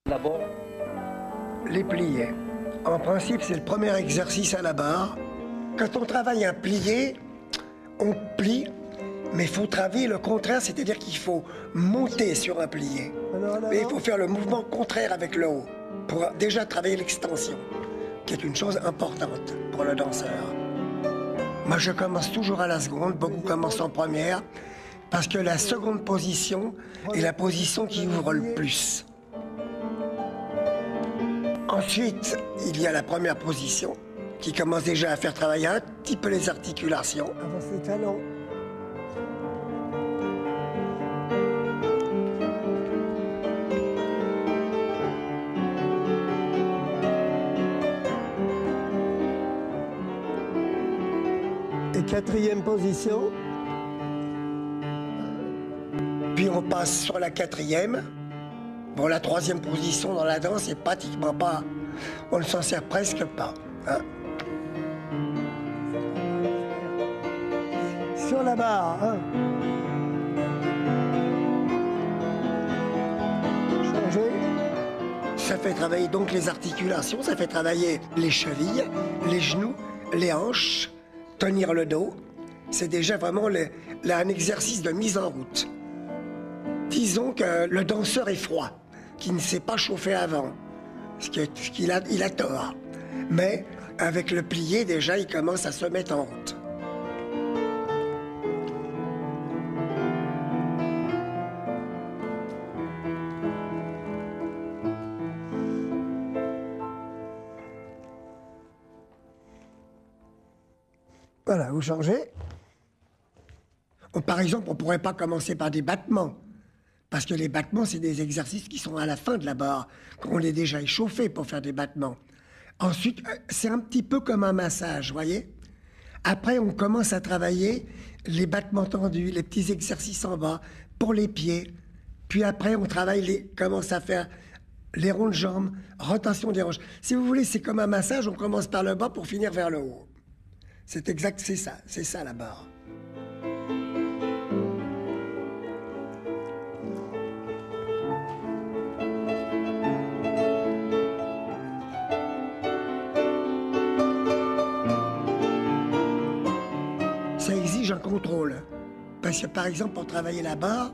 D'abord, les pliés. En principe, c'est le premier exercice à la barre. Quand on travaille un plié, on plie, mais il faut travailler le contraire, c'est-à-dire qu'il faut monter sur un plié. Mais il faut faire le mouvement contraire avec le haut, pour déjà travailler l'extension, qui est une chose importante pour le danseur. Moi, je commence toujours à la seconde, beaucoup commencent en première, parce que la seconde position est la position qui ouvre le plus. Ensuite, il y a la première position, qui commence déjà à faire travailler un petit peu les articulations. Avance les talons. Et quatrième position. Puis on passe sur la quatrième. Bon, la troisième position dans la danse, c'est pratiquement pas... On ne s'en sert presque pas. Hein. Sur la barre. Hein. Changer. Ça fait travailler donc les articulations, ça fait travailler les chevilles, les genoux, les hanches, tenir le dos. C'est déjà vraiment un exercice de mise en route. Disons que le danseur est froid, qui ne s'est pas chauffé avant, il a tort. Mais avec le plié, déjà, il commence à se mettre en route. Voilà, vous changez. Par exemple, on ne pourrait pas commencer par des battements. Parce que les battements, c'est des exercices qui sont à la fin de la barre, quand on est déjà échauffé pour faire des battements. Ensuite, c'est un petit peu comme un massage, voyez. Après, on commence à travailler les battements tendus, les petits exercices en bas, pour les pieds. Puis après, on commence à faire les ronds de jambes, rotation des hanches. Si vous voulez, c'est comme un massage, on commence par le bas pour finir vers le haut. C'est ça la barre. Ça exige un contrôle. Parce que par exemple, pour travailler la barre,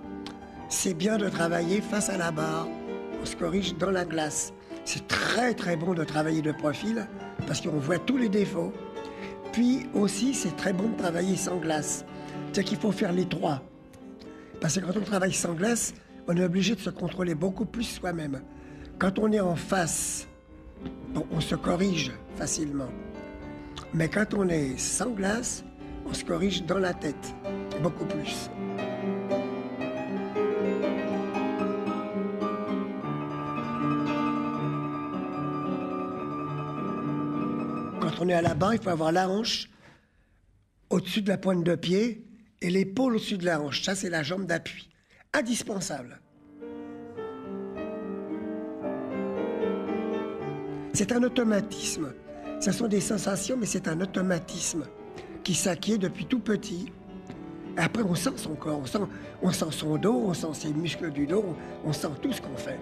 c'est bien de travailler face à la barre. On se corrige dans la glace. C'est très très bon de travailler de profil parce qu'on voit tous les défauts. Puis aussi, c'est très bon de travailler sans glace. C'est qu'il faut faire les trois. Parce que quand on travaille sans glace, on est obligé de se contrôler beaucoup plus soi-même. Quand on est en face, bon, on se corrige facilement. Mais quand on est sans glace, on se corrige dans la tête, beaucoup plus. Quand on est à la barre, il faut avoir la hanche au-dessus de la pointe de pied et l'épaule au-dessus de la hanche. Ça, c'est la jambe d'appui. Indispensable. C'est un automatisme. Ce sont des sensations, mais c'est un automatisme qui s'acquiert depuis tout petit. Après, on sent son corps, on sent son dos, on sent ses muscles du dos, on sent tout ce qu'on fait.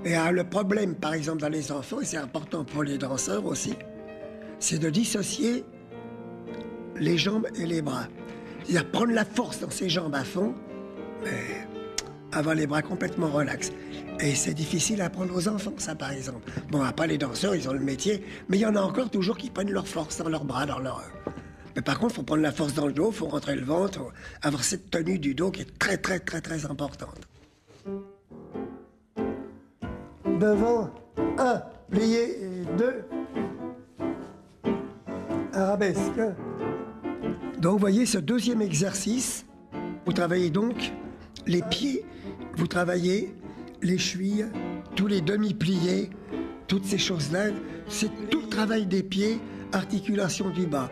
Et le problème, par exemple, dans les enfants, et c'est important pour les danseurs aussi, c'est de dissocier les jambes et les bras. C'est-à-dire prendre la force dans ses jambes à fond, mais avoir les bras complètement relax. Et c'est difficile à apprendre aux enfants, ça, par exemple. Bon, après, les danseurs, ils ont le métier, mais il y en a encore toujours qui prennent leur force dans leurs bras, dans leur... Mais par contre, il faut prendre la force dans le dos, il faut rentrer le ventre, faut avoir cette tenue du dos qui est très, très, très, très importante. Devant, 1, plié, et 2, arabesque. Donc, vous voyez, ce deuxième exercice, vous travaillez donc les pieds, vous travaillez les chevilles, tous les demi-pliés, toutes ces choses-là. C'est tout le travail des pieds, articulation du bas.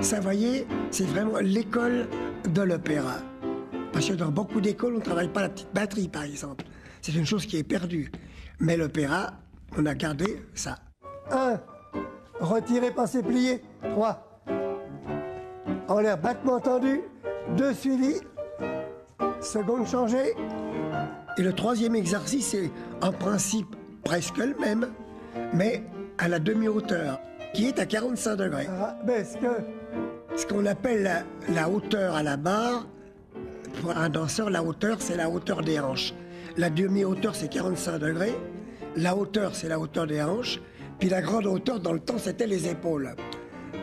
Ça, vous voyez, c'est vraiment l'école de l'opéra. Parce que dans beaucoup d'écoles, on ne travaille pas la petite batterie, par exemple. C'est une chose qui est perdue. Mais l'opéra, on a gardé ça. 1, Retirer, passer, plier. 3. En l'air, battement tendu. 2 suivis. Seconde changée. Et le troisième exercice est en principe presque le même, mais à la demi-hauteur, qui est à 45 degrés. Arabesque. Ce qu'on appelle la hauteur à la barre, pour un danseur, la hauteur, c'est la hauteur des hanches. La demi-hauteur, c'est 45 degrés. La hauteur, c'est la hauteur des hanches. Puis la grande hauteur, dans le temps, c'était les épaules.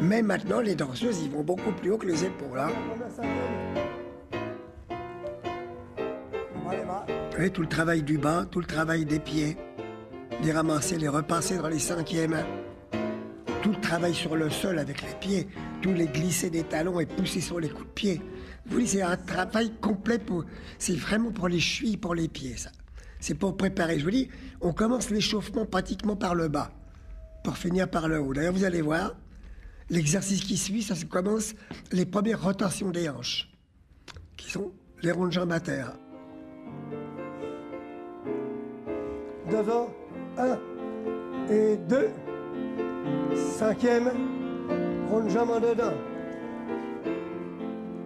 Mais maintenant, les danseuses, ils vont beaucoup plus haut que les épaules. Hein. Vous voyez, tout le travail du bas, tout le travail des pieds. Les ramasser, les repasser dans les cinquièmes. Tout le travail sur le sol avec les pieds. Tous les glisser des talons et pousser sur les coups de pied. Vous voyez, c'est un travail complet. C'est vraiment pour les chevilles, pour les pieds, ça. C'est pour préparer. Je vous dis, on commence l'échauffement pratiquement par le bas, pour finir par le haut. D'ailleurs, vous allez voir, l'exercice qui suit, ça commence les premières rotations des hanches, qui sont les rondes jambes à terre. Devant, 1 et 2. Cinquième, ronde jambe en dedans.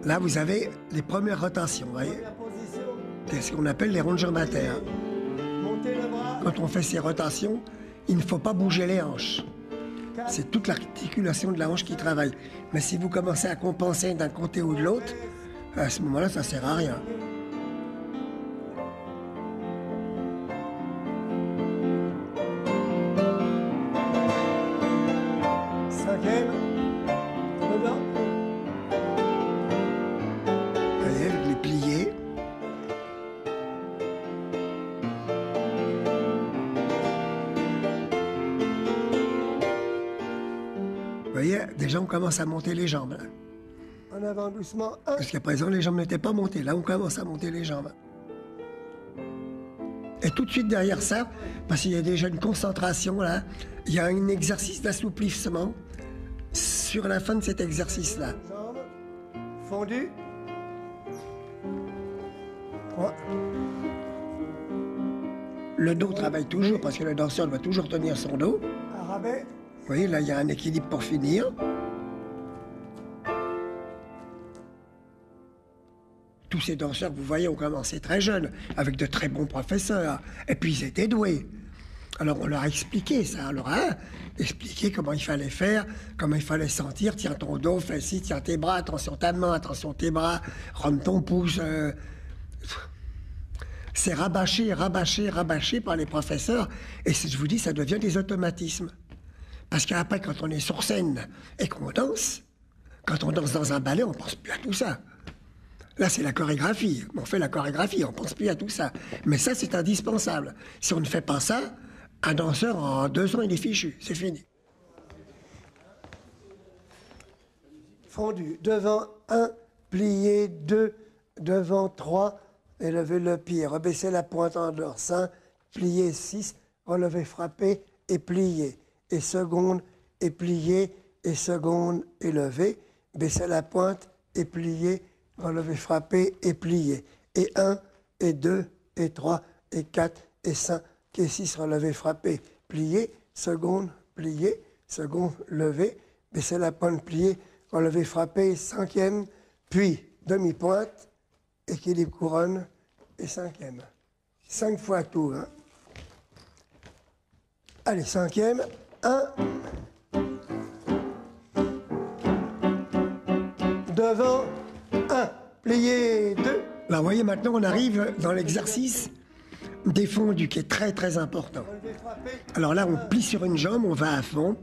Là, vous avez les premières rotations, vous voyez. Première position. C'est ce qu'on appelle les rondes jambes à terre. Montez le bras. Quand on fait ces rotations, il ne faut pas bouger les hanches. C'est toute l'articulation de la hanche qui travaille. Mais si vous commencez à compenser d'un côté ou de l'autre, à ce moment-là, ça ne sert à rien. Cinquième, dedans. Vous voyez, avec les pliés. Vous voyez, déjà on commence à monter les jambes. Là. En avant doucement, 1. Jusqu'à présent, les jambes n'étaient pas montées. Là, on commence à monter les jambes. Et tout de suite derrière ça, parce qu'il y a déjà une concentration là, il y a un exercice d'assouplissement sur la fin de cet exercice-là. Jambes, fondu. 3. Le dos travaille toujours parce que le danseur doit toujours tenir son dos. Arabais. Vous voyez, là, il y a un équilibre pour finir. Tous ces danseurs que vous voyez ont commencé très jeunes, avec de très bons professeurs. Et puis, ils étaient doués. Alors, on leur a expliqué ça. On leur a expliqué comment il fallait faire, comment il fallait sentir. Tiens ton dos, fais ci, tiens tes bras, attention ta main, attention tes bras, rentre ton pouce. C'est rabâché, rabâché, rabâché par les professeurs. Et je vous dis, ça devient des automatismes. Parce qu'après, quand on est sur scène et qu'on danse, quand on danse dans un ballet, on ne pense plus à tout ça. Là, c'est la chorégraphie. On fait la chorégraphie, on ne pense plus à tout ça. Mais ça, c'est indispensable. Si on ne fait pas ça, un danseur, en 2 ans, il est fichu. C'est fini. Fondu. Devant, 1. Plié, 2. Devant, 3. Élevez le pied. Rebaissez la pointe en dehors. 5. Plié, 6. Relevez, frappez et plié. Et seconde, et plié. Et seconde, élevez. Baissez la pointe et plié. Relevez, frappez et plié. Et 1, et 2, et 3, et 4, et 5, et 6, relevez, frappez, plié. Seconde, plié. Seconde, levé. Baissez la pointe, plié. Relevez, frappez. Cinquième, puis demi-pointe. Équilibre couronne. Et cinquième. 5 fois tout. Hein. Allez, cinquième. 1. Devant. 1, plié, 2. Là, vous voyez, maintenant, on arrive dans l'exercice défendu, qui est très, très important. Alors là, on plie sur une jambe, on va à fond,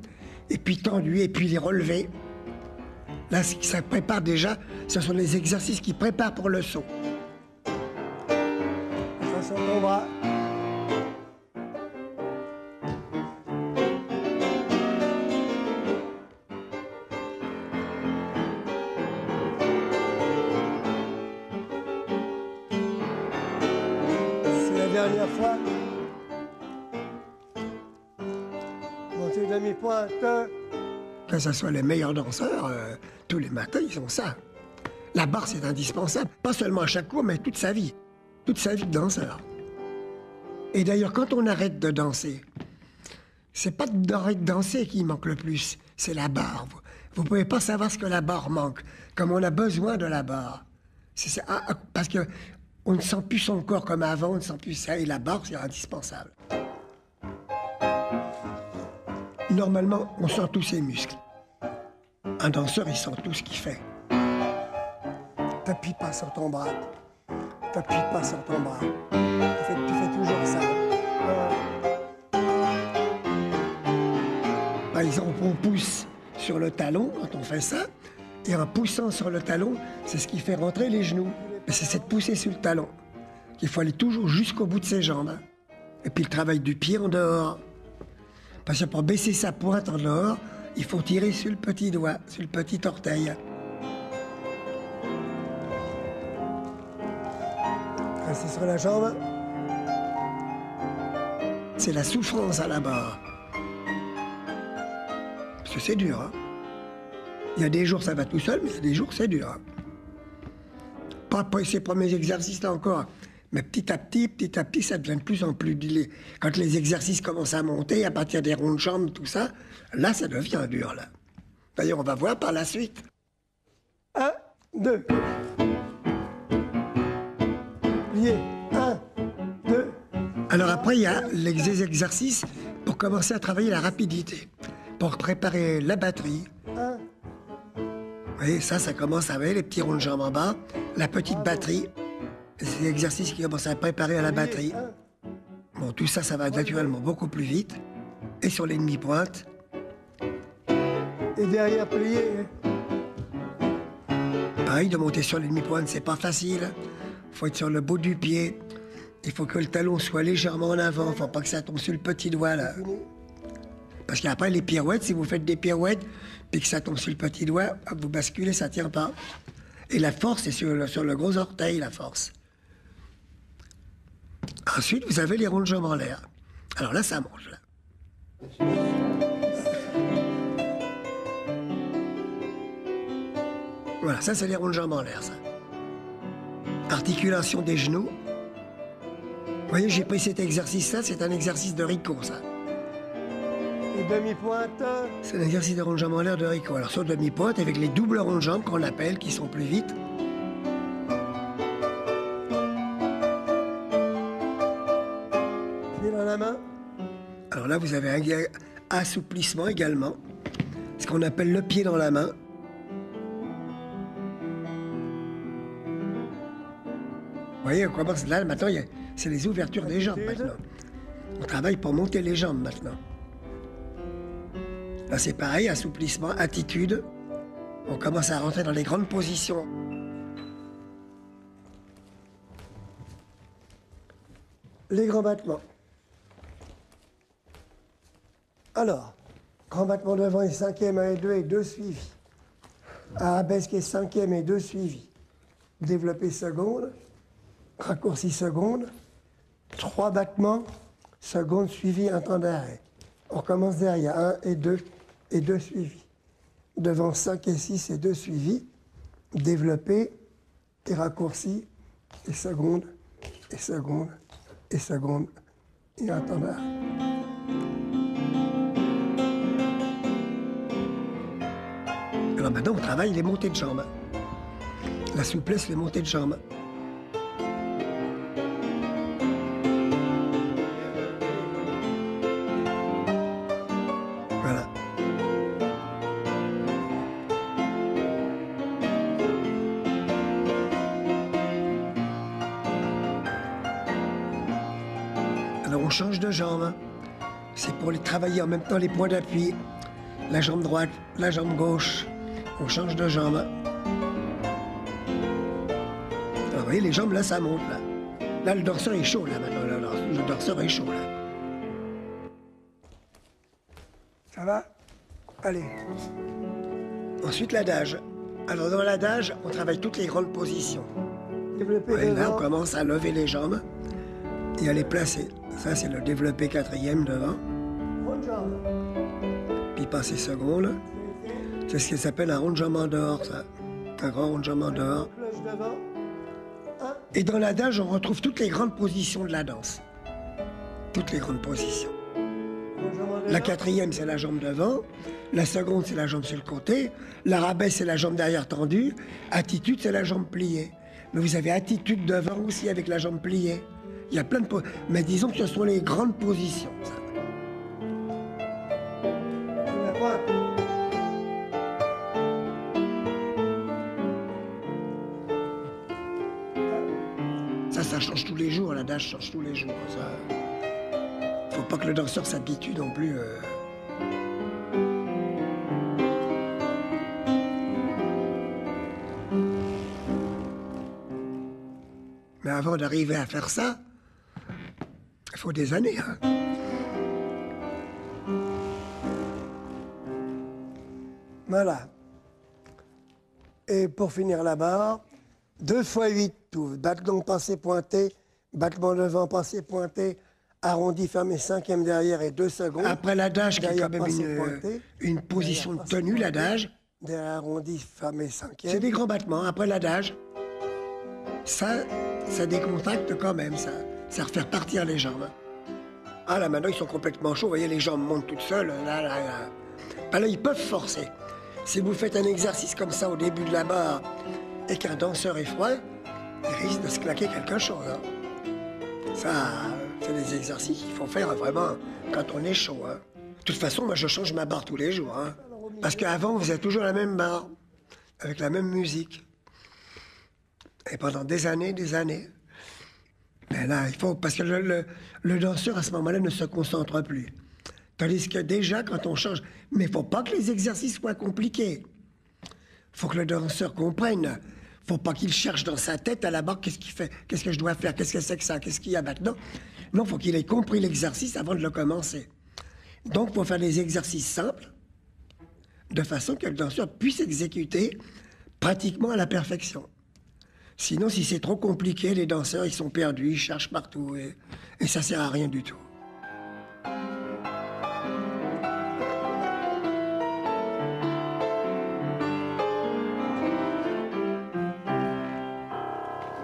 et puis tendu, et puis les relever. Là, ça prépare déjà, ce sont les exercices qui préparent pour le saut. Attention, ton bras. Dernière fois. Montez demi-pointe. Que ce soit les meilleurs danseurs, tous les matins, ils ont ça. La barre, c'est indispensable. Pas seulement à chaque cours, mais toute sa vie. Toute sa vie de danseur. Et d'ailleurs, quand on arrête de danser, C'est pas de danser qui manque le plus, c'est la barre. Vous pouvez pas savoir ce que la barre manque, comme on a besoin de la barre. Parce que on ne sent plus son corps comme avant, on ne sent plus ça, et la barre, c'est indispensable. Normalement, on sent tous ses muscles. Un danseur, il sent tout ce qu'il fait. T'appuies pas sur ton bras. T'appuies pas sur ton bras. Tu fais toujours ça. Par exemple, on pousse sur le talon quand on fait ça, et en poussant sur le talon, c'est ce qui fait rentrer les genoux. Et c'est cette poussée sur le talon qu'il faut aller toujours jusqu'au bout de ses jambes. Hein. Et puis le travail du pied en dehors. Parce que pour baisser sa pointe en dehors, il faut tirer sur le petit doigt, sur le petit orteil. Restez sur la jambe. C'est la souffrance à la barre. Parce que c'est dur. Hein. Il y a des jours ça va tout seul, mais il y a des jours c'est dur. Hein. Pas ces premiers exercices là encore. Mais petit à petit, ça devient de plus en plus... Quand les exercices commencent à monter, à partir des ronds de jambes, tout ça, là, ça devient dur, là. D'ailleurs, on va voir par la suite. 1, 2. Plié. 1, 2. Alors après, il y a les exercices pour commencer à travailler la rapidité, pour préparer la batterie. 1. Vous voyez, ça commence avec les petits ronds de jambes en bas, la petite batterie. C'est l'exercice qui commence à préparer à la batterie. Bon, tout ça, ça va naturellement beaucoup plus vite. Et sur les demi-pointes. Et derrière, plié. Pareil, de monter sur les demi-pointes, c'est pas facile. Il faut être sur le bout du pied. Il faut que le talon soit légèrement en avant. Il ne faut pas que ça tombe sur le petit doigt, là. Parce qu'après, les pirouettes, si vous faites des pirouettes, puis que ça tombe sur le petit doigt, vous basculez, ça ne tient pas. Et la force, c'est sur le gros orteil, la force. Ensuite, vous avez les ronds de jambes en l'air. Alors là, ça monte, là. Voilà, ça, c'est les ronds de jambes en l'air, ça. Articulation des genoux. Vous voyez, j'ai pris cet exercice-là, c'est un exercice de Rico, ça. Et demi-pointe. C'est un exercice de ronds de jambes en l'air de Rico. Alors, sur demi-pointe, avec les doubles ronds de jambes qu'on appelle, qui sont plus vite. Dans la main. Alors là, vous avez un assouplissement également, ce qu'on appelle le pied dans la main. Vous voyez, on commence là, maintenant, c'est les ouvertures des jambes maintenant. On travaille pour monter les jambes maintenant. Là, c'est pareil, assouplissement, attitude. On commence à rentrer dans les grandes positions. Les grands battements. Alors, grand battement devant et cinquième, 1 et 2 et 2 suivis. Arabesque et cinquième et 2 suivis. Développé seconde, raccourci seconde, 3 battements, seconde suivi, un temps d'arrêt. On recommence derrière, 1 et 2 suivis. Devant 5 et 6 et 2 suivis, développé et raccourci, et seconde, et seconde, et seconde, et un temps d'arrêt. Alors maintenant, on travaille les montées de jambes. La souplesse, les montées de jambes. Voilà. Alors on change de jambe. C'est pour les travailler en même temps les points d'appui. La jambe droite, la jambe gauche. On change de jambe. Alors, vous voyez, les jambes, là, ça monte, là. Là, le dorseur est chaud, là, maintenant. Là, le dorseur est chaud, là. Ça va? Allez. Ensuite, l'adage. Alors, dans l'adage, on travaille toutes les grandes positions. Développer Et là, devant. on commence à lever les jambes et à les placer. Ça, c'est le développé quatrième devant. Rond de jambe. Puis passer seconde. C'est ce qui s'appelle un rond de jambe en dehors, ça. Un grand rond de jambe en dehors. Cloche devant. 1. Et dans l'adage, on retrouve toutes les grandes positions de la danse. Toutes les grandes positions. Rond de jambe en La quatrième, c'est la jambe devant. La seconde, c'est la jambe sur le côté. L'arabesque, c'est la jambe derrière tendue. Attitude, c'est la jambe pliée. Mais vous avez attitude devant aussi avec la jambe pliée. Il y a plein de positions. Mais disons que ce sont les grandes positions. Ça. Ça change tous les jours, l'adage change tous les jours. Ça. Faut pas que le danseur s'habitue non plus. Mais avant d'arriver à faire ça, il faut des années. Hein. Voilà. Et pour finir la barre, 2 fois 8 touffes, battement passé pointé, battement devant passé pointé, arrondi fermé 5e derrière et 2 secondes. Après l'adage, qui est quand même une position de tenue, l'adage. Derrière arrondi fermé 5e. C'est des grands battements. Après l'adage, ça décontracte quand même, ça refait partir les jambes. Ah là, maintenant, ils sont complètement chauds. Vous voyez, les jambes montent toutes seules. Là, ils peuvent forcer. Si vous faites un exercice comme ça au début de la barre et qu'un danseur est froid, il risque de se claquer quelque chose. Hein. Ça, c'est des exercices qu'il faut faire vraiment quand on est chaud. Hein. De toute façon, moi, je change ma barre tous les jours. Hein. Parce qu'avant, vous faisait toujours la même barre, avec la même musique. Et pendant des années, mais là, il faut... Parce que le danseur, à ce moment-là, ne se concentre plus. Tandis que déjà, quand on change... Mais il ne faut pas que les exercices soient compliqués. Il faut que le danseur comprenne. Il ne faut pas qu'il cherche dans sa tête à la barre qu'est-ce qu'il fait, qu'est-ce que je dois faire, qu'est-ce que c'est que ça, qu'est-ce qu'il y a maintenant. Non, il faut qu'il ait compris l'exercice avant de le commencer. Donc, il faut faire des exercices simples, de façon que le danseur puisse exécuter pratiquement à la perfection. Sinon, si c'est trop compliqué, les danseurs, ils sont perdus, ils cherchent partout, et ça sert à rien du tout.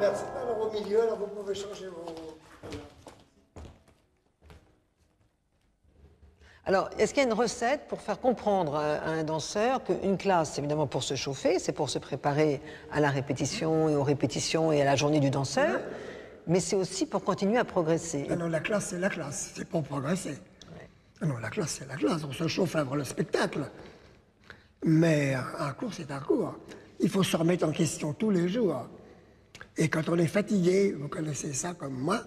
Merci. Alors au milieu, alors vous pouvez changer vos... Alors, est-ce qu'il y a une recette pour faire comprendre à un danseur qu'une classe, c'est évidemment pour se chauffer, c'est pour se préparer à la répétition et aux répétitions et à la journée du danseur, mais c'est aussi pour continuer à progresser. Ah non, la classe, c'est la classe, c'est pour progresser. Ouais. Ah non, la classe, c'est la classe, on se chauffe avant le spectacle. Mais un cours, c'est un cours. Il faut se remettre en question tous les jours. Et quand on est fatigué, vous connaissez ça comme moi,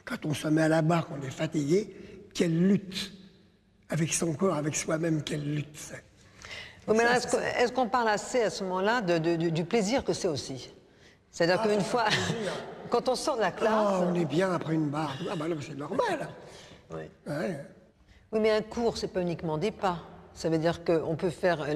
quand on se met à la barre, qu'on est fatigué, quelle lutte avec son corps, avec soi-même, quelle lutte c'est. Oui, mais là, est-ce qu'on parle assez à ce moment-là du plaisir que c'est aussi? C'est-à-dire qu'une fois, quand on sort de la classe... on est bien après une barre. Ah ben là, c'est normal. Oui. Ouais. Oui, mais un cours, c'est pas uniquement des pas. Ça veut dire qu'on peut faire...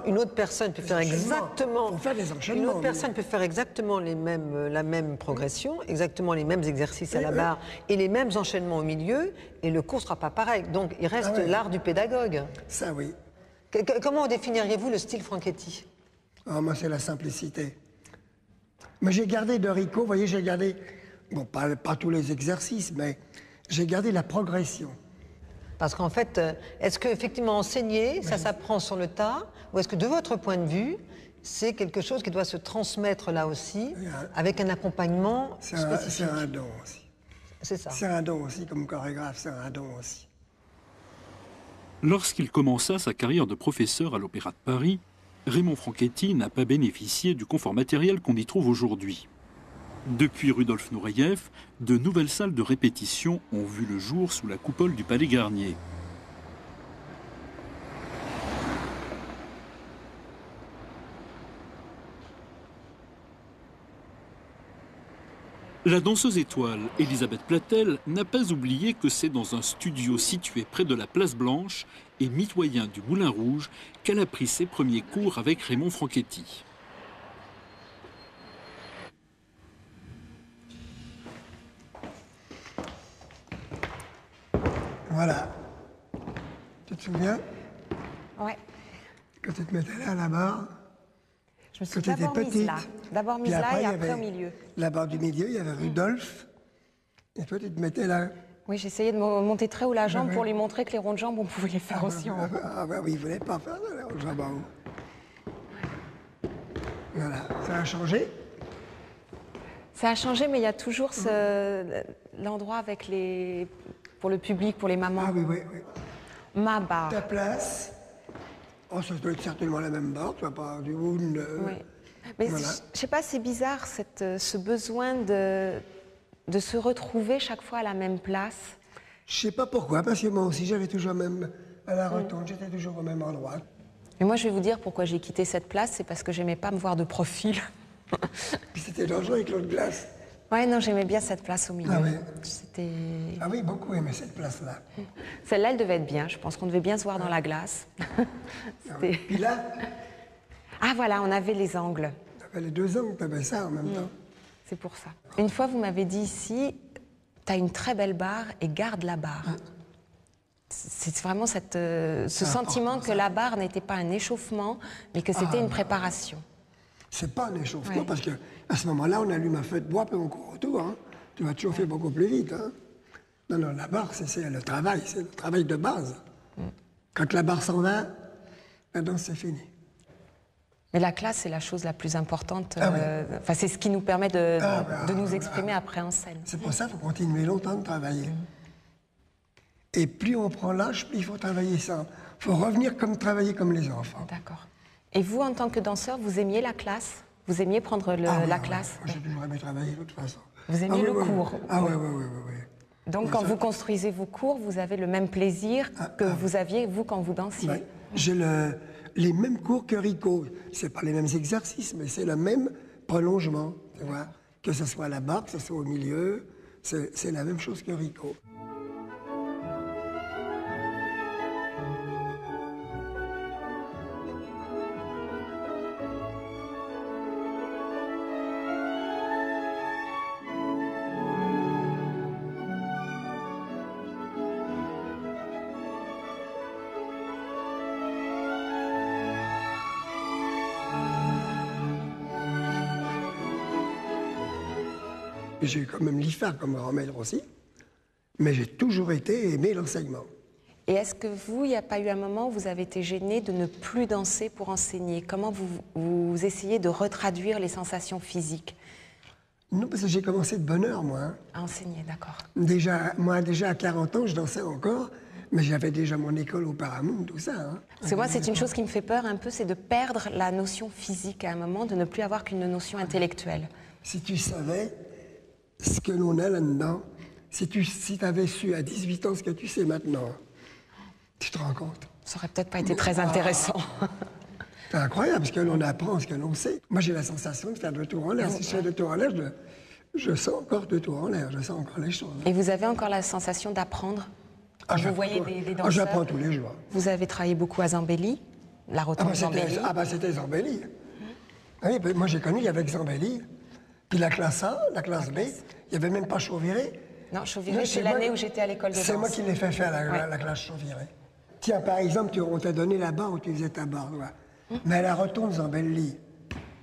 une autre personne peut faire exactement... On fait des enchaînements. Une autre personne peut faire exactement la même progression, exactement les mêmes exercices à la barre et les mêmes enchaînements au milieu, et le cours ne sera pas pareil. Donc, il reste l'art du pédagogue. Ça, oui. Comment définiriez-vous le style Franchetti? Moi, c'est la simplicité. Mais j'ai gardé de Rico, vous voyez, j'ai gardé... Bon, pas tous les exercices, mais j'ai gardé la progression. Parce qu'en fait, est-ce qu'effectivement enseigner, ça s'apprend sur le tas, ou est-ce que de votre point de vue, c'est quelque chose qui doit se transmettre là aussi, avec un accompagnement spécifique? C'est un don aussi. C'est ça. C'est un don aussi, comme chorégraphe, c'est un don aussi. Lorsqu'il commença sa carrière de professeur à l'Opéra de Paris, Raymond Franchetti n'a pas bénéficié du confort matériel qu'on y trouve aujourd'hui. Depuis Rudolf Nureyev, de nouvelles salles de répétition ont vu le jour sous la coupole du Palais Garnier. La danseuse étoile Elisabeth Platel n'a pas oublié que c'est dans un studio situé près de la Place Blanche et mitoyen du Moulin Rouge qu'elle a pris ses premiers cours avec Raymond Franchetti. Voilà. Tu te souviens? Ouais. Quand tu te mettais là à la barre, je me suis d'abord mise là. D'abord mise là et après au milieu. La barre du milieu, il y avait Rudolf. Et toi, tu te mettais là. Oui, j'essayais de monter très haut la jambe pour lui montrer que les ronds de jambes, on pouvait les faire aussi en haut. Oui, il ne voulait pas faire les ronds de jambes en haut. Voilà, ça a changé? Ça a changé, mais il y a toujours l'endroit avec pour le public, pour les mamans. Ah oui, oui, oui. Ma barre. Ta place. Oh, ça doit être certainement la même barre, tu vois pas du wound. Oui. Mais voilà. je sais pas, c'est bizarre ce besoin de se retrouver chaque fois à la même place. Je sais pas pourquoi, parce que moi aussi j'avais toujours même à la rotonde, j'étais toujours au même endroit. Mais moi je vais vous dire pourquoi j'ai quitté cette place, c'est parce que j'aimais pas me voir de profil. Puis c'était dangereux avec l'autre glace. Ouais, non, j'aimais bien cette place au milieu. Ah oui. C'était... Ah oui, beaucoup aimé cette place-là. Celle-là, elle devait être bien. Je pense qu'on devait bien se voir dans la glace. Oui. Puis là, ah voilà, on avait les angles. t'avais les deux angles, t'avais ça en même temps. C'est pour ça. Une fois, vous m'avez dit ici, t'as une très belle barre et garde la barre. C'est vraiment ce sentiment que la barre n'était pas un échauffement, mais que c'était une préparation. C'est pas un échauffement, parce qu'à ce moment-là, on allume un feu de bois, puis on court autour. Hein. Tu vas te chauffer beaucoup plus vite. Hein. Non, non, la barre, c'est le travail de base. Quand la barre s'en va, la danse, c'est fini. Mais la classe, c'est la chose la plus importante. Enfin, c'est ce qui nous permet de nous exprimer après en scène. C'est pour ça qu'il faut continuer longtemps de travailler. Et plus on prend l'âge, plus il faut travailler ça. Il faut revenir travailler comme les enfants. D'accord. Et vous, en tant que danseur, vous aimiez la classe? Vous aimiez prendre la classe? Moi, j'ai toujours aimé travailler de toute façon. Vous aimiez le cours? Ah oui. Donc, quand vous construisez vos cours, vous avez le même plaisir que vous aviez, vous, quand vous dansiez? Ouais. J'ai les mêmes cours que Rico. C'est pas les mêmes exercices, mais c'est le même prolongement, tu vois. Que ce soit à la barre, que ce soit au milieu, c'est la même chose que Rico. J'ai eu quand même l'IFAR comme grand maître aussi, mais j'ai toujours aimé l'enseignement. Et est-ce que vous, il n'y a pas eu un moment où vous avez été gêné de ne plus danser pour enseigner? Comment vous essayez de retraduire les sensations physiques? Non, parce que j'ai commencé de bonne heure, moi. Hein. À enseigner, d'accord. Déjà à 40 ans, je dansais encore, mais j'avais déjà mon école au Paramount, tout ça. Hein. Parce que moi, c'est une chose qui me fait peur un peu, c'est de perdre la notion physique à un moment, de ne plus avoir qu'une notion intellectuelle. Si tu savais ce que l'on a là-dedans, si tu avais su à 18 ans ce que tu sais maintenant, tu te rends compte? Ça aurait peut-être pas été très intéressant. C'est incroyable, parce que l'on apprend ce que l'on sait. Moi, j'ai la sensation de faire deux tours en l'air. Si je fais deux tours en l'air, je sens encore deux tours en l'air, je sens encore les choses. Et vous avez encore la sensation d'apprendre? Vous voyez des danseurs? J'apprends tous les jours. Vous avez travaillé beaucoup à Zambelli, la rotonde Zambelli. C'était Zambelli. Oui, moi j'ai connu avec Zambelli. Puis la classe A, la classe B, il n'y avait même pas Chauviré. Non, Chauviré, c'est l'année où j'étais à l'école de danse. C'est moi qui l'ai fait faire, la classe Chauviré. Tiens, par exemple, on t'a donné la barre où tu faisais ta barre. Mais à la rotonde Zambelli,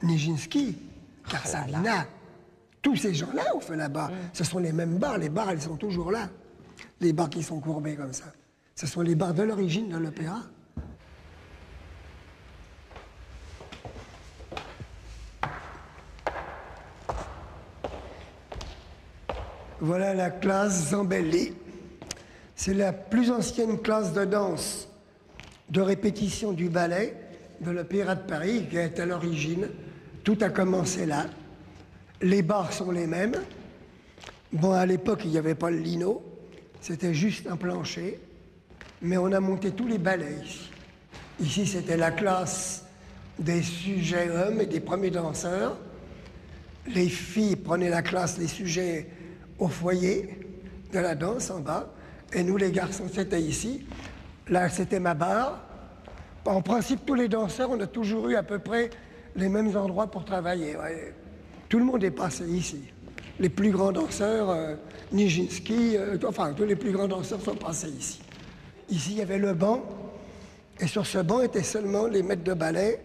Nijinsky, Karsavina, tous ces gens-là ont fait la barre. Ce sont les mêmes barres. Les barres, elles sont toujours là. Les barres qui sont courbées comme ça. Ce sont les barres de l'origine de l'opéra. Voilà la classe Zambelli. C'est la plus ancienne classe de danse de répétition du ballet de l'Opéra de Paris qui est à l'origine. Tout a commencé là. Les barres sont les mêmes. Bon, à l'époque, il n'y avait pas le lino. C'était juste un plancher. Mais on a monté tous les ballets ici. Ici, c'était la classe des sujets hommes et des premiers danseurs. Les filles prenaient la classe, les sujets au foyer de la danse en bas. Et nous, les garçons, c'était ici. Là, c'était ma barre. En principe, tous les danseurs, on a toujours eu à peu près les mêmes endroits pour travailler. Ouais. Tout le monde est passé ici. Les plus grands danseurs, Nijinsky, enfin, tous les plus grands danseurs sont passés ici. Ici, il y avait le banc. Et sur ce banc étaient seulement les maîtres de ballet,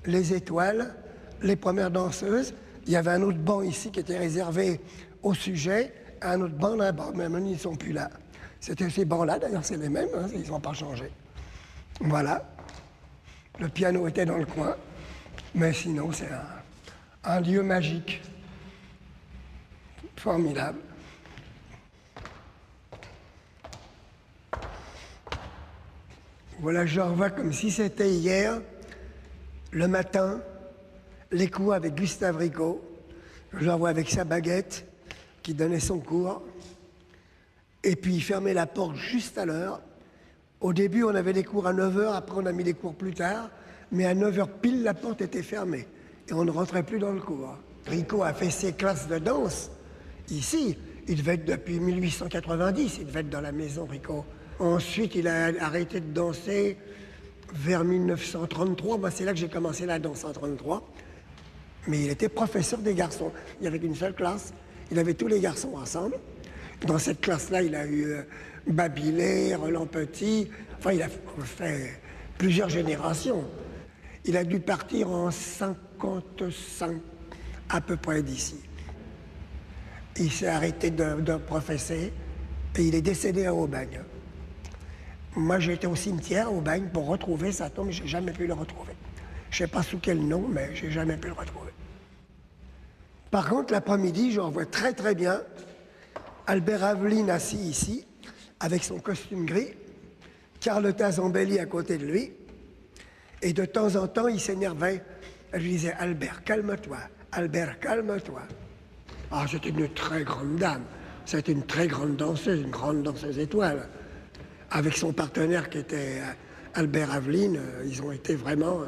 les étoiles, les premières danseuses. Il y avait un autre banc ici qui était réservé au sujet, un autre banc là-bas, mais maintenant ils ne sont plus là. C'était ces bancs-là, d'ailleurs, c'est les mêmes, hein, ils n'ont pas changé. Voilà. Le piano était dans le coin, mais sinon, c'est un lieu magique. Formidable. Voilà, je revois comme si c'était hier, le matin, les cours avec Gustave Ricot. Je le revois avec sa baguette, qui donnait son cours. Et puis il fermait la porte juste à l'heure. Au début, on avait des cours à 9h, après on a mis les cours plus tard. Mais à 9h pile, la porte était fermée. Et on ne rentrait plus dans le cours. Ricot a fait ses classes de danse ici. Il devait être depuis 1890, il devait être dans la maison Ricot. Ensuite, il a arrêté de danser vers 1933. Moi, c'est là que j'ai commencé la danse en 1933. Mais il était professeur des garçons. Il n'y avait qu'une seule classe. Il avait tous les garçons ensemble. Dans cette classe-là, il a eu Babilé, Roland Petit. Enfin, il a fait plusieurs générations. Il a dû partir en 55, à peu près d'ici. Il s'est arrêté de professer et il est décédé à Aubagne. Moi, j'ai été au cimetière, au Bagne, pour retrouver sa tombe, mais je n'ai jamais pu le retrouver. Je ne sais pas sous quel nom, mais je n'ai jamais pu le retrouver. Par contre, l'après-midi, je revois très très bien Albert Aveline assis ici, avec son costume gris, Carlotta Zambelli à côté de lui, et de temps en temps, il s'énervait. Elle lui disait « Albert, calme-toi, Albert, calme-toi ». Ah, c'était une très grande dame, c'était une très grande danseuse, une grande danseuse étoile. Avec son partenaire qui était Albert Aveline, ils ont été vraiment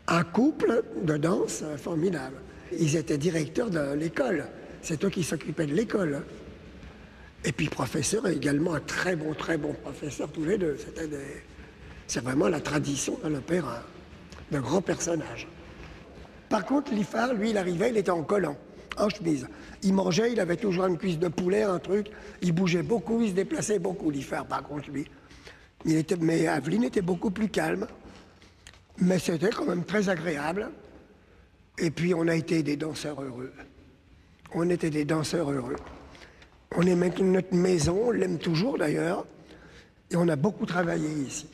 un couple de danse formidable. Ils étaient directeurs de l'école. C'est eux qui s'occupaient de l'école. Et puis professeurs également, un très bon professeur tous les deux. C'est vraiment la tradition de l'opéra, de grands personnages. Par contre, Liffard, lui, il arrivait, il était en collant, en chemise. Il mangeait, il avait toujours une cuisse de poulet, un truc. Il bougeait beaucoup, il se déplaçait beaucoup, Liffard, par contre, lui. Mais Aveline était beaucoup plus calme. Mais c'était quand même très agréable. Et puis, on a été des danseurs heureux. On était des danseurs heureux. On aimait notre maison, on l'aime toujours d'ailleurs. Et on a beaucoup travaillé ici.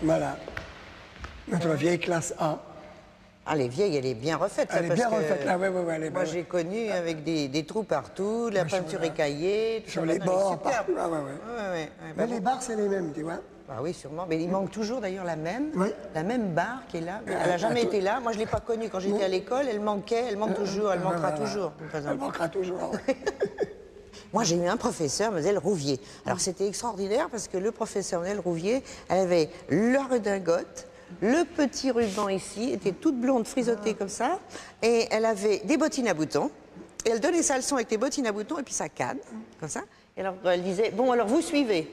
Voilà, notre vieille classe A. Ah, les vieilles, elle est bien refaite. Elle est bien refaite, là, ouais, moi, j'ai connu avec des trous partout, la peinture écaillée. Sur les bords, partout. Ah, ouais. Mais les barres, c'est les mêmes, tu vois. Ah oui, sûrement. Mais il manque toujours d'ailleurs la même barre qui est là. Elle n'a jamais été là. Moi, je ne l'ai pas connue quand j'étais à l'école. Elle manquait, elle manque toujours, elle manquera toujours. Elle manquera toujours. Moi, j'ai eu un professeur, Mlle Rouvier. Alors, c'était extraordinaire parce que le professeur Mlle Rouvier, elle avait la redingote, le petit ruban ici, était toute blonde, frisottée comme ça, et elle avait des bottines à boutons. Et elle donnait sa leçon avec les bottines à boutons et puis sa canne, comme ça. Et alors, elle disait, bon, alors vous suivez.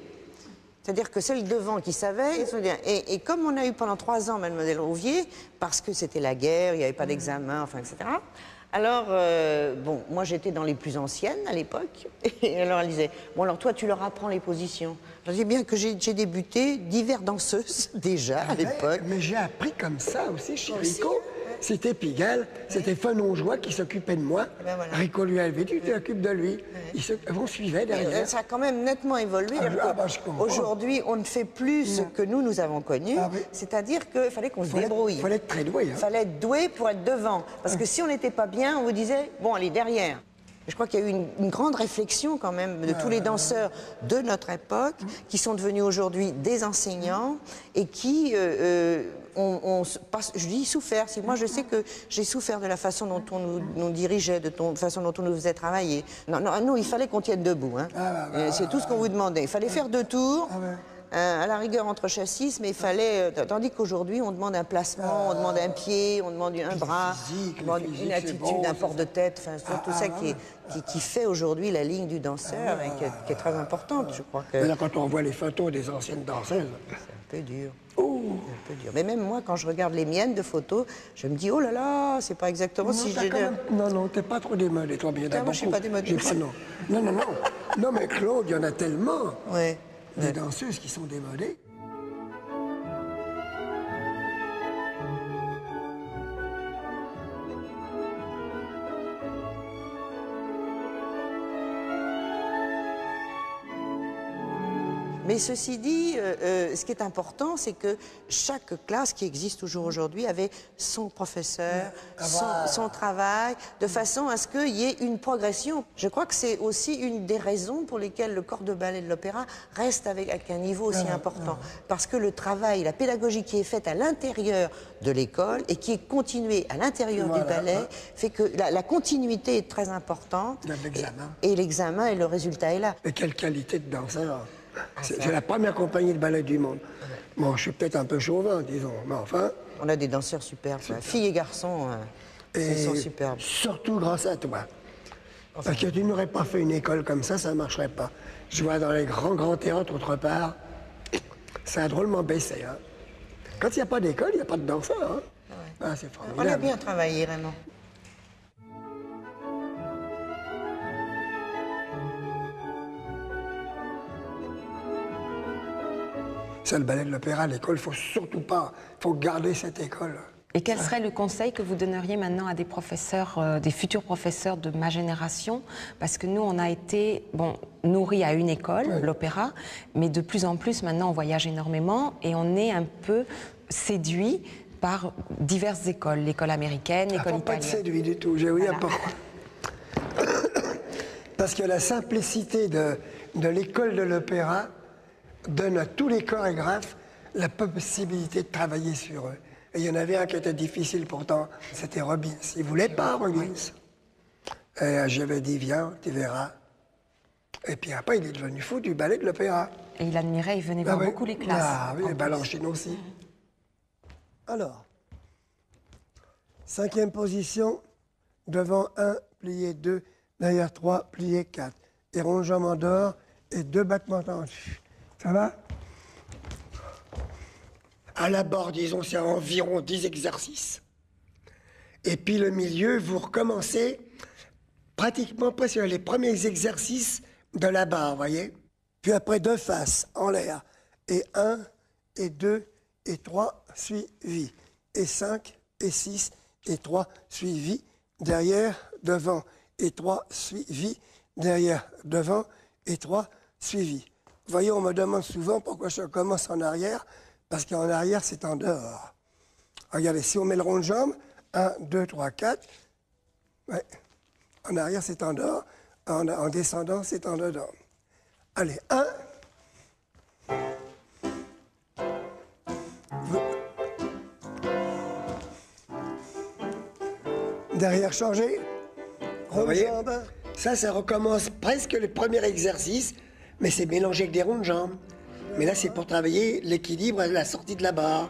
C'est-à-dire que celle devant qui savait, et comme on a eu pendant 3 ans Mlle Rouvier, parce que c'était la guerre, il n'y avait pas d'examen, enfin, etc., alors, bon, moi j'étais dans les plus anciennes à l'époque, et alors elle disait, bon alors toi tu leur apprends les positions. Je dis bien que j'ai débuté divers danseuses déjà à l'époque. Mais j'ai appris comme ça aussi chez Ricot. C'était Pigalle, c'était Fenonjoie qui s'occupait de moi. Ben voilà. Ricot lui avait dit, tu t'occupes de lui. On suivait derrière. Ça a quand même nettement évolué. Aujourd'hui, on ne fait plus ce que nous avons connu. C'est-à-dire qu'il fallait qu'on se débrouille. Il fallait être très doué. Il fallait être doué pour être devant. Parce que si on n'était pas bien, on vous disait, bon, allez derrière. Je crois qu'il y a eu une grande réflexion quand même de tous les danseurs de notre époque qui sont devenus aujourd'hui des enseignants et qui je dis souffert. Si moi je sais que j'ai souffert de la façon dont on nous dirigeait, de la façon dont on nous faisait travailler. Non, il fallait qu'on tienne debout. Hein. C'est tout ce qu'on vous demandait. Il fallait faire 2 tours. À la rigueur entre chassis, mais il fallait... tandis qu'aujourd'hui, on demande un placement, on demande un pied, on demande un bras, on demande une attitude, un port de tête, enfin, tout ça qui fait aujourd'hui la ligne du danseur et qui est très importante, je crois que... Là, quand on voit les photos des anciennes danseuses... C'est un peu dur. C'est un peu dur. Mais même moi, quand je regarde les miennes de photos, je me dis, oh là là, c'est pas exactement Non, si j'ai... Non, t'es pas trop démodé, toi, bien Moi, je suis pas démodé. Non. Non, mais Claude, il y en a tellement. Ouais. Des danseuses qui sont démodées. Mais ceci dit, ce qui est important, c'est que chaque classe qui existe toujours aujourd'hui avait son professeur, son travail, de façon à ce qu'il y ait une progression. Je crois que c'est aussi une des raisons pour lesquelles le corps de ballet de l'opéra reste avec un niveau aussi important. Parce que le travail, la pédagogie qui est faite à l'intérieur de l'école et qui est continuée à l'intérieur du ballet fait que la continuité est très importante. Et l'examen et le résultat est là. Et quelle qualité de danseur! C'est la première compagnie de ballet du monde. Bon, je suis peut-être un peu chauvin, disons, mais enfin... On a des danseurs superbes. Filles et garçons, ils sont superbes. Surtout grâce à toi. Parce que tu n'aurais pas fait une école comme ça ne marcherait pas. Je vois dans les grands théâtres autre part, ça a drôlement baissé. Hein. Quand il n'y a pas d'école, il n'y a pas de danseur. Hein. C'est formidable. On a bien travaillé, vraiment. C'est le ballet de l'opéra, l'école, il ne faut surtout pas, il faut garder cette école. Et quel serait le conseil que vous donneriez maintenant à des professeurs, des futurs professeurs de ma génération? Parce que nous, on a été nourris à une école, l'opéra, mais de plus en plus, maintenant, on voyage énormément et on est un peu séduit par diverses écoles, l'école américaine, l'école italienne. Pas de séduit du tout, je vais vous dire pourquoi. Parce que la simplicité de l'école de l'opéra donne à tous les chorégraphes la possibilité de travailler sur eux. Et il y en avait un qui était difficile pourtant, c'était Robbins. Il ne voulait pas, Robbins. Et j'avais dit, viens, tu verras. Et puis après, il est devenu fou du ballet de l'opéra. Et il admirait, il venait voir beaucoup les classes. Ah oui, et Balanchine aussi. Alors, 5e position, devant 1, plié 2, derrière 3, plié 4. Et rond de jambe en dehors et 2 battements tendus. Ça va? À la barre, disons, c'est environ 10 exercices. Et puis le milieu, vous recommencez pratiquement presque les premiers exercices de la barre, vous voyez? Puis après 2 faces en l'air. Et 1, et 2, et 3, suivi. Et 5, et 6, et 3, suivi. Derrière, devant, et 3, suivi. Derrière, devant, et 3, suivi. Vous voyez, on me demande souvent pourquoi je commence en arrière, parce qu'en arrière, c'est en dehors. Regardez, si on met le rond de jambe, 1, 2, 3, 4, ouais. En arrière, c'est en dehors, en descendant, c'est en dedans. Allez, 1. Derrière, changer. Rond de jambe. Ça recommence presque le premier exercice. Mais c'est mélangé avec des ronds de jambes. Mais là, c'est pour travailler l'équilibre à la sortie de la barre.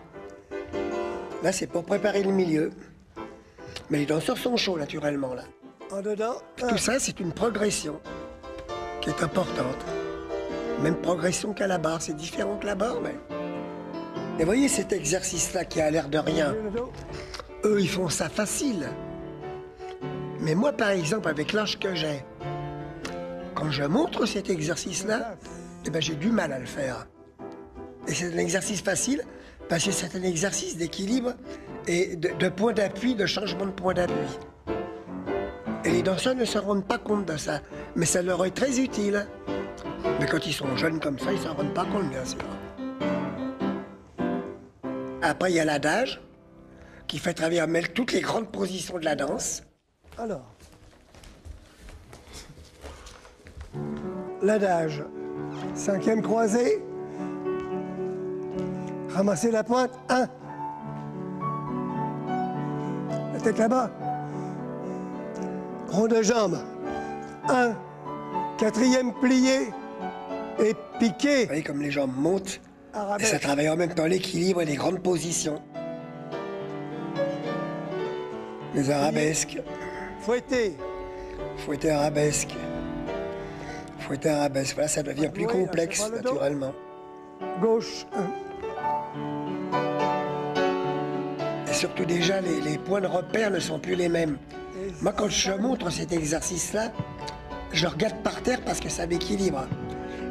Là, c'est pour préparer le milieu. Mais les danseurs sont chauds, naturellement, là. En dedans. Tout ça, c'est une progression qui est importante. Même progression qu'à la barre. C'est différent que la barre, mais... Et voyez cet exercice-là qui a l'air de rien. Eux, ils font ça facile. Mais moi, par exemple, avec l'âge que j'ai, quand je montre cet exercice-là, eh ben, j'ai du mal à le faire. Et c'est un exercice facile, parce que c'est un exercice d'équilibre et de point d'appui, de changement de point d'appui. Et les danseurs ne se rendent pas compte de ça, mais ça leur est très utile. Mais quand ils sont jeunes comme ça, ils ne s'en rendent pas compte, bien sûr. Après, il y a l'adage, qui fait travailler à mêler toutes les grandes positions de la danse. Alors... l'adage. 5e croisée. Ramassez la pointe. 1. La tête là-bas. Rond de jambe. 1. 4e plié. Et piqué. Vous voyez comme les jambes montent. Et Arabesque. ça travaille en même temps l'équilibre et les grandes positions. Les arabesques. Fouetté. Fouetter arabesque. Fouetter arabesque. Voilà, ça devient plus Oui, complexe, c'est pas le dos. naturellement. Gauche. 1. Et surtout déjà, les points de repère ne sont plus les mêmes. Moi, quand je montre cet exercice-là, je regarde par terre parce que ça m'équilibre.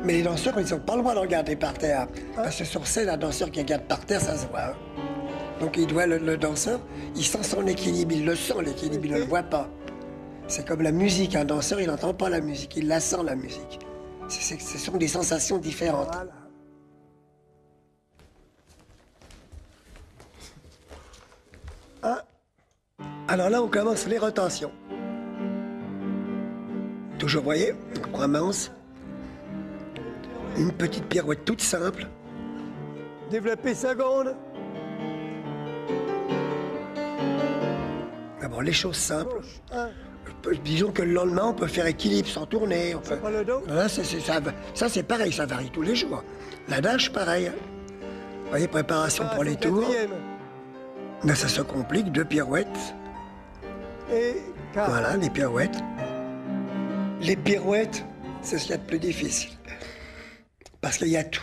Mais les danseurs, ils n'ont pas le droit de regarder par terre. Parce que sur scène, un danseur qui regarde par terre, ça se voit. Hein. Donc il doit, le danseur, il sent son équilibre, il le sent l'équilibre, il ne le voit pas. C'est comme la musique, un danseur, il n'entend pas la musique, il la sent la musique. Ce sont des sensations différentes. Voilà. Alors là, on commence les rotations. Toujours, vous voyez, on commence. Une petite pirouette toute simple. Développer seconde. D'abord, les choses simples. Gauche. 1. Disons que le lendemain, on peut faire équilibre sans tourner. On peut... Pas le dos. Là, ça, c'est pareil, ça varie tous les jours. L'adage, pareil. Vous voyez, préparation pour les tours. 4e. Là, ça se complique, 2 pirouettes. Et 4. Voilà, les pirouettes. Les pirouettes, c'est ce qu'il y a de plus difficile. Parce qu'il y a tout.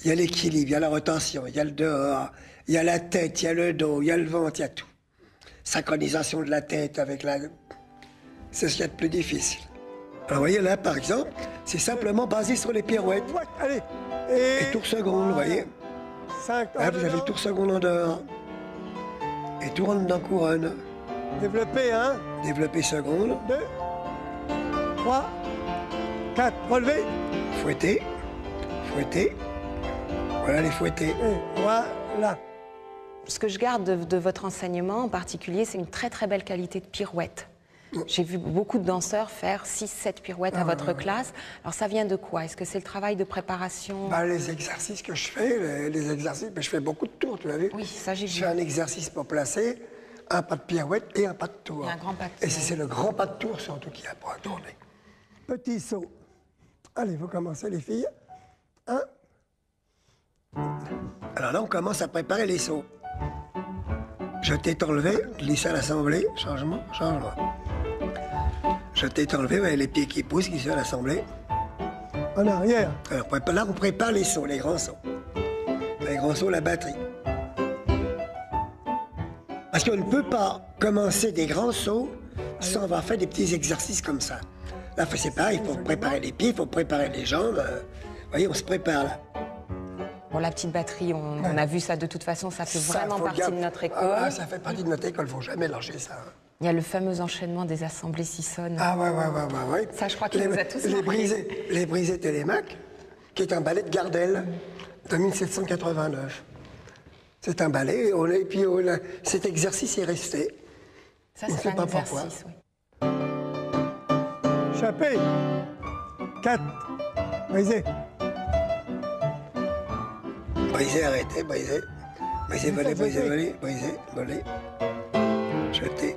Il y a l'équilibre, il y a la rotation, il y a le dehors, il y a la tête, il y a le dos, il y a le ventre, il y a tout. Synchronisation de la tête avec la... C'est ce qu'il y a de plus difficile. Alors, vous voyez, là, par exemple, c'est simplement basé sur les pirouettes. Ouais, allez. Et tour seconde, vous voyez. 5. Là, vous avez le tour seconde en dehors. Et tour en couronne. Développer 1, Développer seconde. 2, 3, 4. Relevé. Fouetter. Fouetter. Voilà les fouettés. Et voilà. Ce que je garde de votre enseignement en particulier, c'est une très très belle qualité de pirouette. J'ai vu beaucoup de danseurs faire 6-7 pirouettes à votre classe. Alors ça vient de quoi? Est-ce que c'est le travail de préparation? Bah, les exercices que je fais, les exercices, je fais beaucoup de tours, tu l'as vu? Oui, ça j'ai Je vu. fais un exercice pour placer, un pas de pirouette et un pas de tour. Et un grand pas de Et tour. c'est le grand pas de tour surtout qu'il y a pour tourner. Petit saut. Allez, vous commencez les filles. 1. Alors là, on commence à préparer les sauts. Jeté, enlevé, glisser à l'assemblée, changement, changement. Jeté, enlevé, ouais, les pieds qui poussent, glisser à l'assemblée. En arrière. Alors là, on prépare les sauts, les grands sauts. Les grands sauts, la batterie. Parce qu'on ne peut pas commencer des grands sauts sans avoir fait des petits exercices comme ça. Là, c'est pareil, il faut préparer les pieds, il faut préparer les jambes. Vous voyez, on se prépare là. Bon, la petite batterie, on a vu ça de toute façon, ça fait Ça, vraiment faut le partie de notre école. Ah, ça fait partie de notre école, il ne faut jamais lâcher ça. Il y a le fameux enchaînement des assemblées Sissonne. Ah ouais. Ça, je crois qu'il nous a tous marqués. Les brisés Télémac, qui est un ballet de Gardel de 1789. C'est un ballet, et puis cet exercice est resté. Ça, on c'est sait un pas pourquoi. exercice, oui. Chappé. 4. Brisé. Brisé, arrêté, brisé. Brisé, volé, brisé, volé, brisé, volé. Jeté.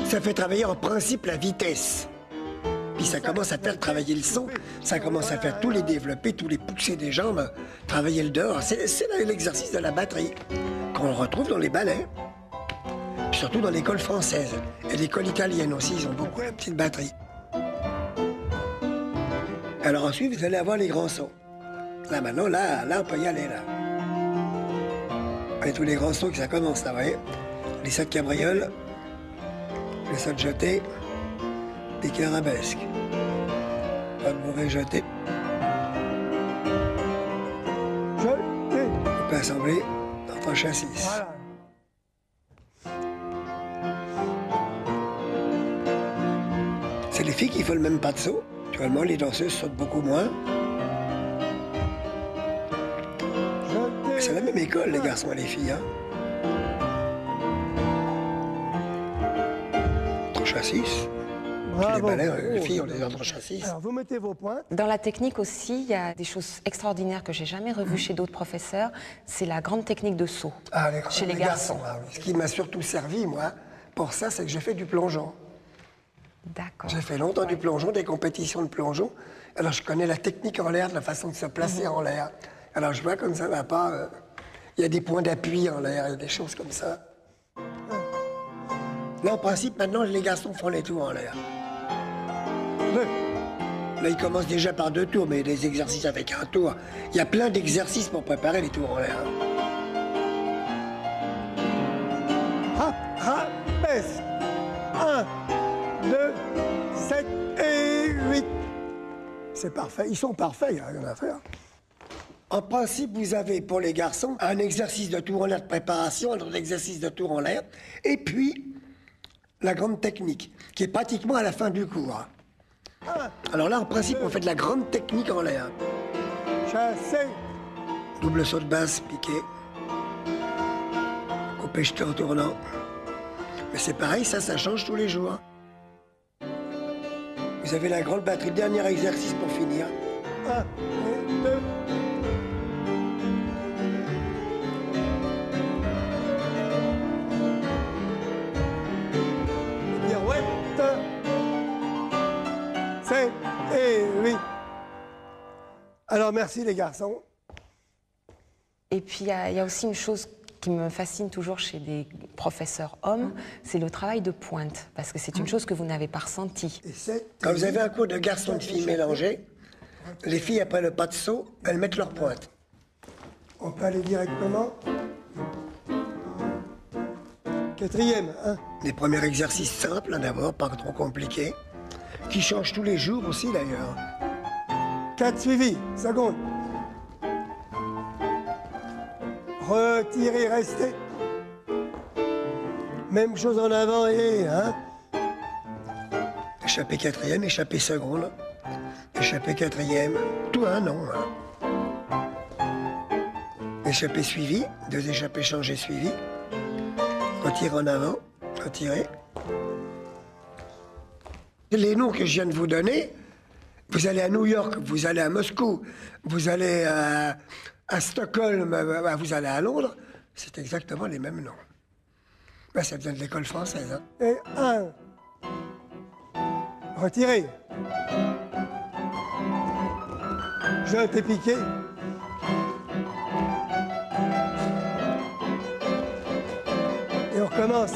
Ça fait travailler en principe la vitesse. Puis ça commence à faire travailler le son, ça commence à faire tous les développés, tous les poussés des jambes, travailler le dehors. C'est l'exercice de la batterie qu'on retrouve dans les ballets. Puis surtout dans l'école française. Et l'école italienne aussi, ils ont beaucoup la petite batterie. Alors ensuite, vous allez avoir les grands sauts. Là maintenant, là on peut y aller là. Et tous les grands sauts que ça commence là, vous voyez. Les sauts de cabriole, les sauts de jeté, piqué arabesque. Pas de mauvais jeté. Jeté. On peut assembler dans un châssis. Voilà. C'est les filles qui font le même pas de saut. Actuellement, les danseuses sautent beaucoup moins. Jeté. C'est la même école, les garçons et les filles. Hein. chassis. Bravo. Les balais, les filles, on les ordre chassis. Alors, vous mettez vos pointes. Dans la technique aussi, il y a des choses extraordinaires que j'ai jamais revues chez d'autres professeurs. C'est la grande technique de saut chez les garçons. Ah oui. Ce qui m'a surtout servi, moi, pour ça, c'est que j'ai fait du plongeon. D'accord. J'ai fait longtemps du plongeon, des compétitions de plongeon. Alors, je connais la technique en l'air, la façon de se placer en l'air. Alors, je vois comme ça va pas. Il y a des points d'appui en l'air, il y a des choses comme ça. Là, en principe, maintenant, les garçons font les tours en l'air. Là, ils commencent déjà par 2 tours, mais des exercices avec un tour. Il y a plein d'exercices pour préparer les tours en l'air. Hop, hop, baisse. 1, 2, 7 et 8. C'est parfait. Ils sont parfaits, il n'y a rien à faire. En principe, vous avez pour les garçons un exercice de tour en l'air de préparation, un autre exercice de tour en l'air, et puis la grande technique, qui est pratiquement à la fin du cours. Alors là, en principe, on fait de la grande technique en l'air. Chasser. Double saut de base, piqué. Coupé jeté en tournant. Mais c'est pareil, ça change tous les jours. Vous avez la grande batterie, dernier exercice pour finir. 1, 2. Pirouette. 7 et 8. Alors, merci les garçons. Et puis, il y a aussi une chose qui me fascine toujours chez des professeurs hommes, c'est le travail de pointe, parce que c'est une chose que vous n'avez pas ressentie. Quand vous avez un cours de garçons et de filles mélangés, les filles, après le pas de saut, elles mettent leur pointe. On peut aller directement. 4e, hein. Les premiers exercices simples, hein, d'abord, pas trop compliqués, qui changent tous les jours aussi, d'ailleurs. 4 suivis, seconde. Retirez, restez. Même chose en avant et, hein. Échappée 4e, échappée seconde. Échappée 4e, tout un nom. Hein. Échappée suivie, 2 échappées changées suivies. Retirez en avant, retirez. Les noms que je viens de vous donner, vous allez à New York, vous allez à Moscou, vous allez à Stockholm, vous allez à Londres, c'est exactement les mêmes noms. Ben, ça vient de l'école française. Hein. Et 1. Retirez. Je t'ai piqué. Et on recommence.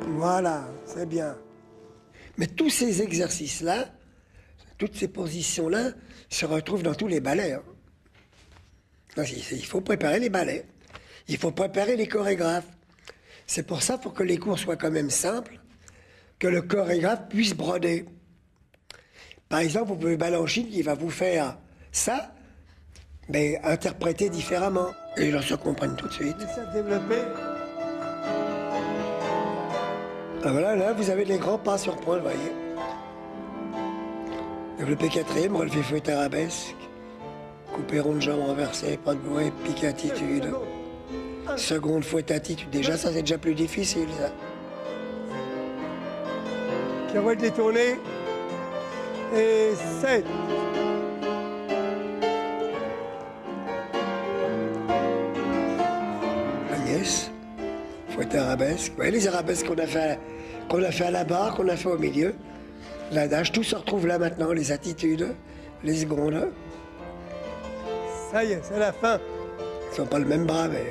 Voilà, c'est bien. Mais tous ces exercices-là, toutes ces positions-là, se retrouvent dans tous les ballets. Hein. Il faut préparer les ballets. Il faut préparer les chorégraphes. C'est pour ça, pour que les cours soient quand même simples, que le chorégraphe puisse broder. Par exemple, vous pouvez Balanchine qui va vous faire ça, mais interpréter différemment. Et les gens se comprennent tout de suite. Développer. Ah, voilà, là, vous avez les grands pas sur pointe, vous voyez. Développer 4e, relevé fouette arabesque. Couper rond de jambe renversée, pas de bruit, pique attitude. Seconde fouette attitude. Déjà, ça, c'est déjà plus difficile, ça. Pirouette détournée. Et 7. Agnès. Fouette arabesque. Vous voyez les arabesques qu'on a fait à la barre, qu'on a fait au milieu. L'adage, tout se retrouve là maintenant, les attitudes, les secondes. Ça y est, c'est la fin. Ils sont pas le même bras, mais...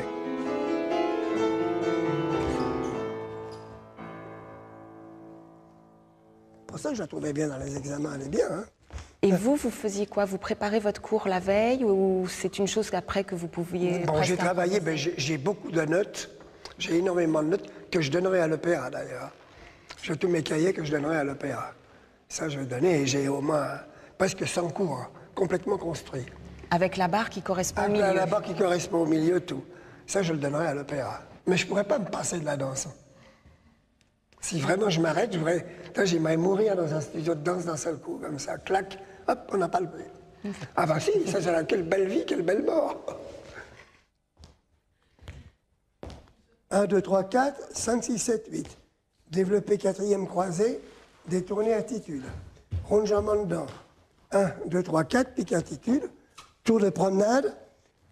Pour ça, je la trouvais bien dans les examens, elle est bien, hein. Et vous faisiez quoi? Vous préparez votre cours la veille ou c'est une chose qu'après que vous pouviez... Bon, j'ai travaillé, ben, j'ai beaucoup de notes. J'ai énormément de notes que je donnerai à l'opéra, d'ailleurs. J'ai tous mes cahiers que je donnerai à l'opéra. Ça, je vais donner et j'ai au moins presque 100 cours, hein, complètement construits. Avec la barre qui correspond au milieu. La barre qui correspond au milieu, tout. Ça, je le donnerai à l'opéra. Mais je ne pourrais pas me passer de la danse. Si vraiment je m'arrête, j'aimerais mourir dans un studio de danse d'un seul coup, comme ça, clac, hop, on n'a pas le bruit. Ah ben si, ça c'est quelle belle vie, quelle belle mort. 1, 2, 3, 4, 5, 6, 7, 8. Développer quatrième croisé, détourner attitude. Rongement dedans. 1, 2, 3, 4, pique attitude. Tour de promenade,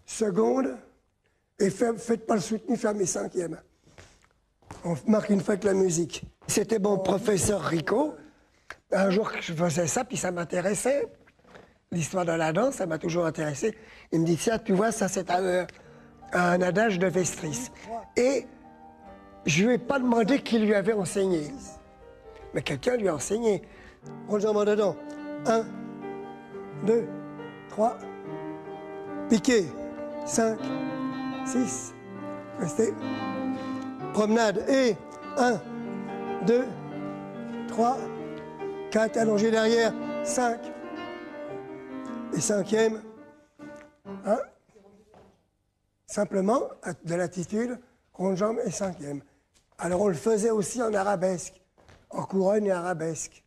seconde, et faites pas le soutenu, fermez cinquième. On marque une fois avec la musique. C'était mon professeur Rico. Un jour que je faisais ça, puis ça m'intéressait. L'histoire de la danse, ça m'a toujours intéressé. Il me dit, tiens, tu vois, ça c'est un adage de Vestris. Et je lui ai pas demandé qui lui avait enseigné. Mais quelqu'un lui a enseigné. Rongement dedans. 1, 2, 3, piqué. 5, 6, restez. Promenade. Et 1, 2, 3, 4, allongé derrière. 5. Et cinquième. 1. Simplement, de l'attitude, rond-jambe et cinquième. Alors on le faisait aussi en arabesque, en couronne et arabesque.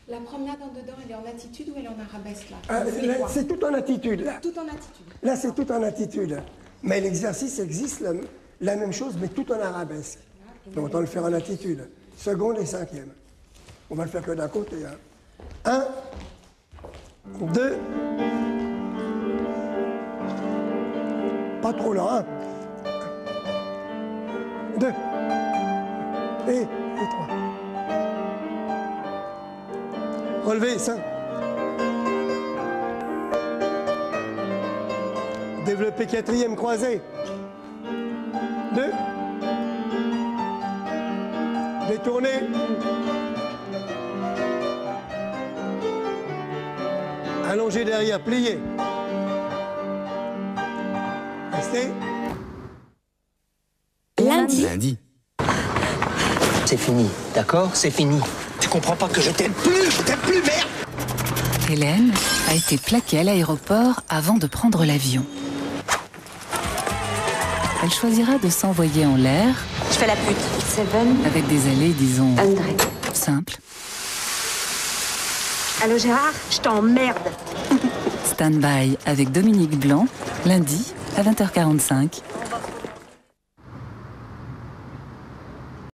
La promenade en dedans, elle est en attitude ou elle est en arabesque là, c'est tout en attitude là. Tout en attitude. Là c'est tout en attitude. Mais l'exercice existe, la même chose, mais tout en arabesque. Donc on le fait en attitude. Seconde et cinquième. On va le faire que d'un côté. 1, 2, pas trop là, 1, 2, et 3. Relevez, 5. Développer quatrième croisé. 2. Détourner. Allongé derrière, plié. Restez. Lundi. C'est fini, d'accord? C'est fini. Tu comprends pas que je t'aime plus, merde! Hélène a été plaquée à l'aéroport avant de prendre l'avion. Elle choisira de s'envoyer en l'air. Je fais la pute. Seven. Avec des allées, disons, André. simples. Allô Gérard, je t'emmerde. Stand-by avec Dominique Blanc, lundi à 20h45.